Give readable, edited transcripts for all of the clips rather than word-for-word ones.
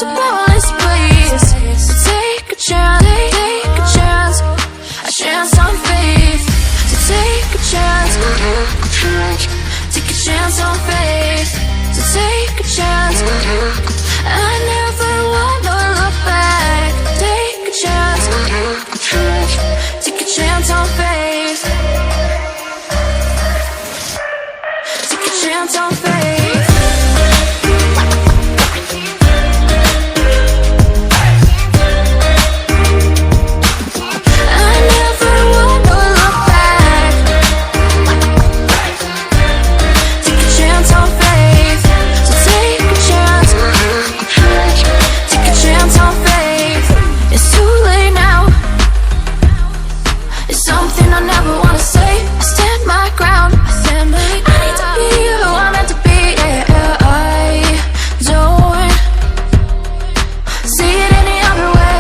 mind's a boundless place. So take a chance, a chance on faith. So take a chance, take a chance on faith. So take a chance. I never wanna look back. Take a chance, take a chance on faith. Take a chance on faith. I never wanna look back. Take a chance on faith. So take a chance. Take a chance on faith. It's too late now. It's something I never wanna say. I stand my ground. I need to be who I'm meant to be. Yeah, I don't see it any other way.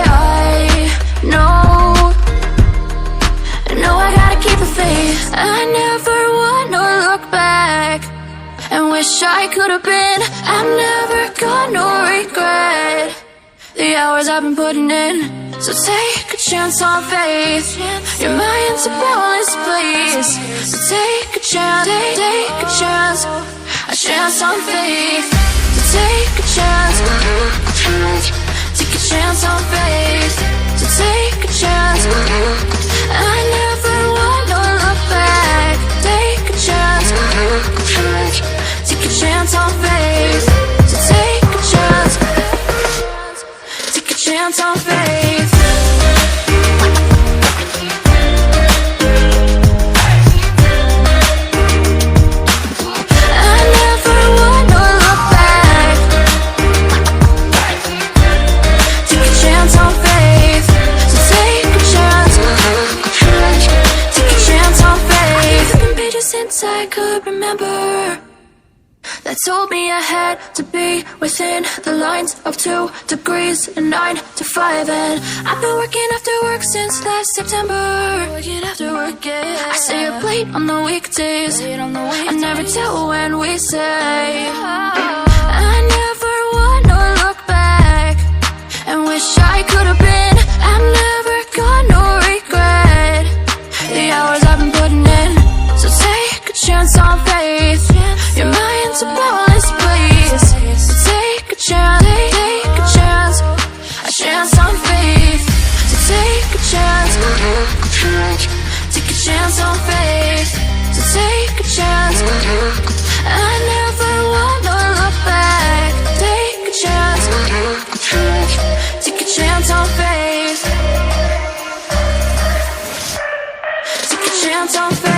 I know I gotta keep the faith. I never wanna look back and wish I could have been. I'm never gonna regret the hours I've been putting in. So take a chance on faith. Your mind's a boundless place. So take a chance, take a chance, a chance on faith. So take a chance, take a chance on faith. So take a chance. I never wanna look back. Take a chance, take a chance on faith. So take a chance, take a chance on faith. I never wanna look back. Take a chance on faith. So take a chance, take a chance on faith. There's been pages since I could remember that told me I had to be within the lines of 2 degrees and 9 to 5. And I've been working after work since last September. Working after work, yeah. I stay up late on the weekdays. I never tell when we say. I never wanna look back and wish I could have been. I'm never gonna regret the hours I've been putting in. So take a chance on faith. Your mind's a boundless place. So take a chance, take a chance, a chance on faith. So take a chance, take a chance on faith. So take a chance. I never wanna look back. Take a chance, take a chance on faith. Take a chance on faith.